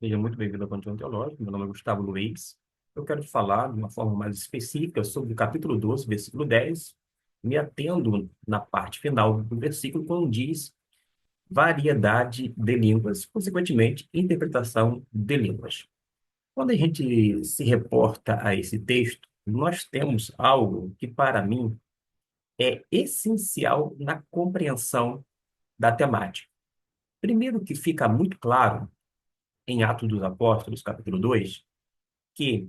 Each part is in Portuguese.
Seja muito bem-vindo ao Panteão Teológico. Meu nome é Gustavo Luiz. Eu quero falar de uma forma mais específica sobre o capítulo 12, versículo 10, me atendo na parte final do versículo, quando diz variedade de línguas, consequentemente, interpretação de línguas. Quando a gente se reporta a esse texto, nós temos algo que, para mim, é essencial na compreensão da temática. Primeiro, que fica muito claro em Atos dos Apóstolos, capítulo 2, que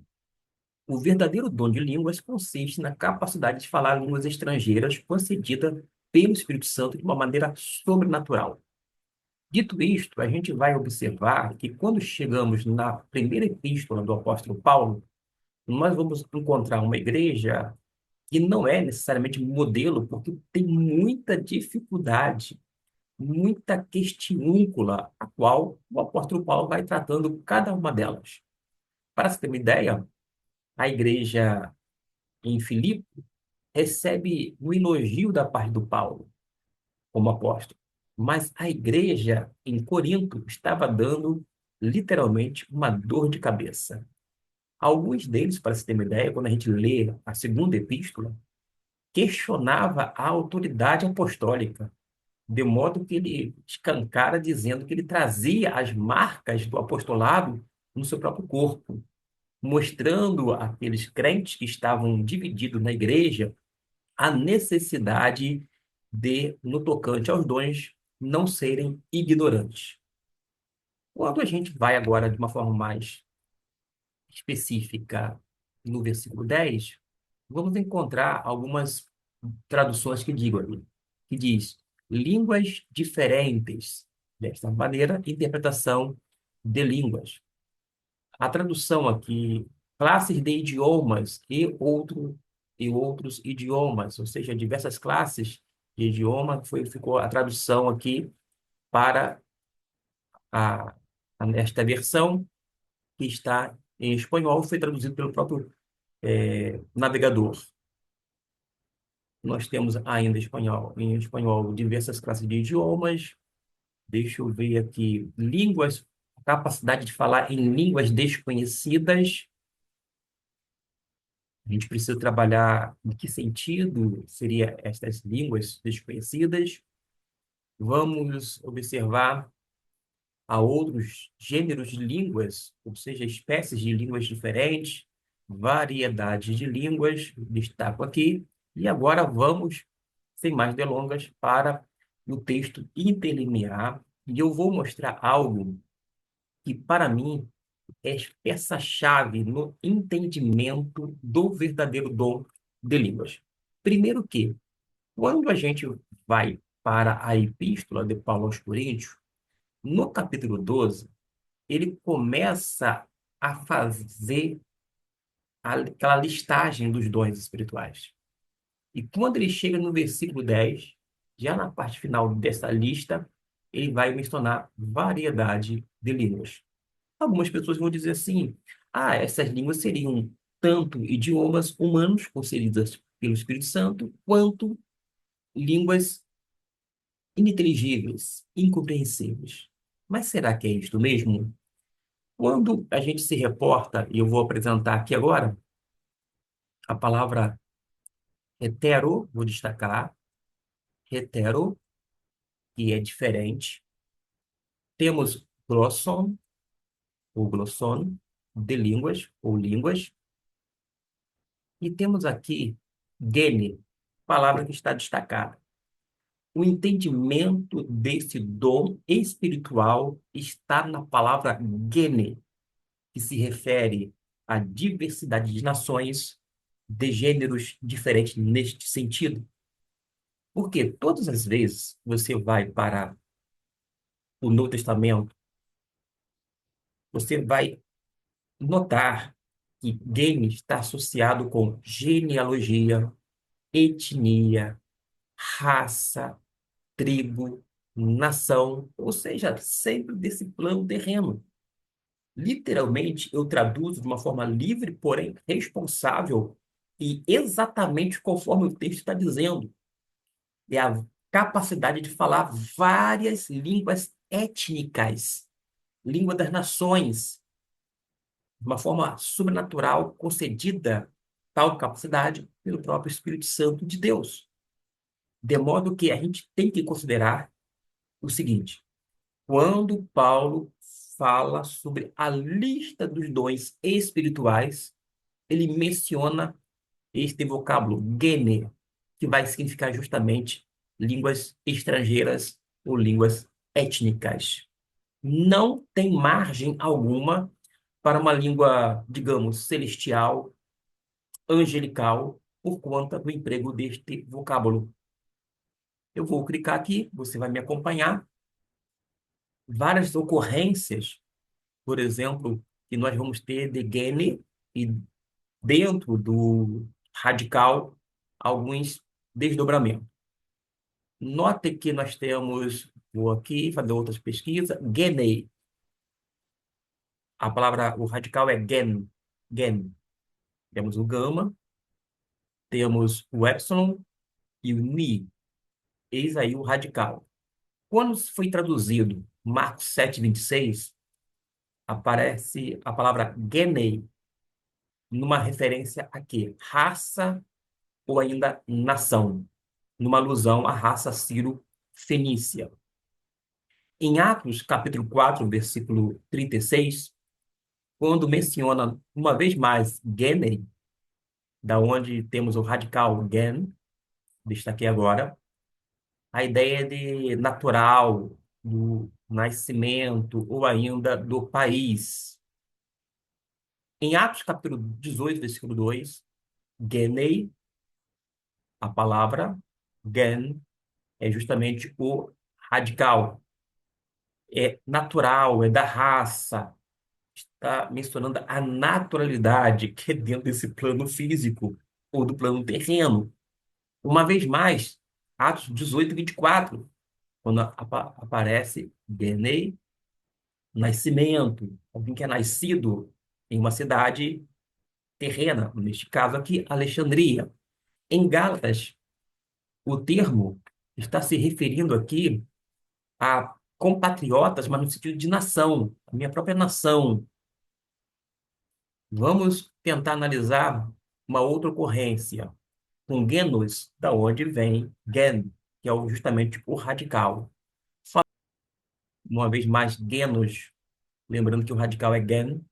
o verdadeiro dom de línguas consiste na capacidade de falar línguas estrangeiras concedida pelo Espírito Santo de uma maneira sobrenatural. Dito isto, a gente vai observar que quando chegamos na primeira epístola do apóstolo Paulo, nós vamos encontrar uma igreja que não é necessariamente modelo, porque tem muita dificuldade, muita questiúncula, a qual o apóstolo Paulo vai tratando cada uma delas. Para você ter uma ideia, a igreja em Filipe recebe um elogio da parte do Paulo como apóstolo. Mas a igreja em Corinto estava dando literalmente uma dor de cabeça. Alguns deles, para se ter uma ideia, quando a gente lê a segunda epístola, questionava a autoridade apostólica, de modo que ele escancara dizendo que ele trazia as marcas do apostolado no seu próprio corpo, mostrando àqueles crentes que estavam divididos na igreja a necessidade de, no tocante aos dons, não serem ignorantes. Quando a gente vai agora de uma forma mais específica no versículo 10, vamos encontrar algumas traduções que digam ali, que diz línguas diferentes. Desta maneira, interpretação de línguas. A tradução aqui, classes de idiomas e outros idiomas, ou seja, diversas classes de idioma, ficou a tradução aqui para a, esta versão que está em espanhol, foi traduzido pelo próprio navegador. Nós temos ainda em espanhol, diversas classes de idiomas. Deixa eu ver aqui, línguas, capacidade de falar em línguas desconhecidas. A gente precisa trabalhar em que sentido seria estas línguas desconhecidas. Vamos observar a outros gêneros de línguas, ou seja, espécies de línguas diferentes, variedade de línguas, destaco aqui. E agora vamos, sem mais delongas, para o texto interlinear, e eu vou mostrar algo que, para mim, é peça-chave no entendimento do verdadeiro dom de línguas. Primeiro que, quando a gente vai para a Epístola de Paulo aos Coríntios, no capítulo 12, ele começa a fazer aquela listagem dos dons espirituais. E quando ele chega no versículo 10, já na parte final dessa lista, ele vai mencionar variedade de línguas. Algumas pessoas vão dizer assim: ah, essas línguas seriam tanto idiomas humanos concedidas pelo Espírito Santo, quanto línguas ininteligíveis, incompreensíveis. Mas será que é isto mesmo? Quando a gente se reporta, e eu vou apresentar aqui agora, a palavra hetero, vou destacar, hetero, que é diferente. Temos glosson, ou glosson, de línguas, ou línguas. E temos aqui gene, palavra que está destacada. O entendimento desse dom espiritual está na palavra gene, que se refere à diversidade de nações, de gêneros diferentes neste sentido. Porque todas as vezes que você vai para o Novo Testamento, você vai notar que gene está associado com genealogia, etnia, raça, tribo, nação, ou seja, sempre desse plano terreno. Literalmente, eu traduzo de uma forma livre, porém responsável, e exatamente conforme o texto está dizendo. É a capacidade de falar várias línguas étnicas. língua das nações, de uma forma sobrenatural, concedida tal capacidade pelo próprio Espírito Santo de Deus. De modo que a gente tem que considerar o seguinte: quando Paulo fala sobre a lista dos dons espirituais, ele menciona este vocábulo, gene, que vai significar justamente línguas estrangeiras ou línguas étnicas. Não tem margem alguma para uma língua, digamos, celestial, angelical, por conta do emprego deste vocábulo. Eu vou clicar aqui, você vai me acompanhar. Várias ocorrências, por exemplo, que nós vamos ter de gene e dentro do radical alguns desdobramentos. Note que nós temos, vou aqui fazer outras pesquisas, genei. A palavra, o radical é gen. Temos o gama, temos o epsilon e o ni. Eis aí o radical. Quando foi traduzido Marcos 7:26, aparece a palavra genei, numa referência a quê? Raça ou ainda nação, numa alusão à raça Ciro-Fenícia. Em Atos, capítulo 4, versículo 36, quando menciona uma vez mais genei, da onde temos o radical gen, destaquei agora, a ideia de natural, do nascimento ou ainda do país. Em Atos capítulo 18, versículo 2, genei, a palavra gen, é justamente o radical. É natural, é da raça, está mencionando a naturalidade que é dentro desse plano físico ou do plano terreno. Uma vez mais, Atos 18:24, quando aparece Benei, nascimento, alguém que é nascido em uma cidade terrena, neste caso aqui, Alexandria. Em Gálatas, o termo está se referindo aqui a compatriotas, mas no sentido de nação, a minha própria nação. Vamos tentar analisar uma outra ocorrência, com genus, da onde vem gen, que é justamente o radical. Uma vez mais, genus, lembrando que o radical é gen,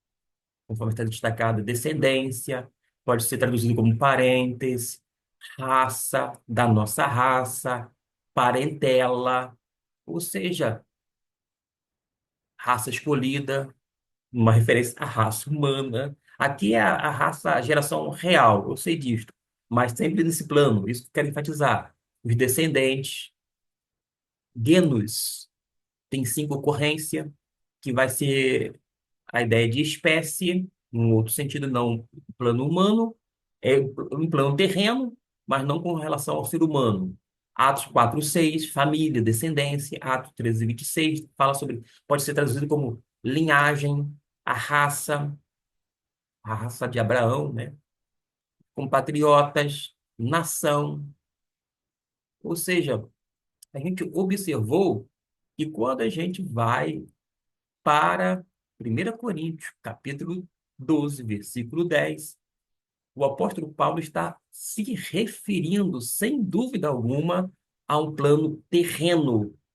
conforme está destacado, descendência, pode ser traduzido como parentes, raça, da nossa raça, parentela, ou seja, raça escolhida, uma referência à raça humana. Aqui é a raça, a geração real, eu sei disto, mas sempre nesse plano, isso que eu quero enfatizar. Os descendentes, genus, tem cinco ocorrência, que vai ser a ideia de espécie, num outro sentido, não plano humano, é um plano terreno, mas não com relação ao ser humano. Atos 4:6, família, descendência. Atos 13:26, fala sobre, pode ser traduzido como linhagem, a raça de Abraão, né? Compatriotas, nação. Ou seja, a gente observou que quando a gente vai para 1 Coríntios, capítulo 12, versículo 10, o apóstolo Paulo está se referindo, sem dúvida alguma, a um plano terreno,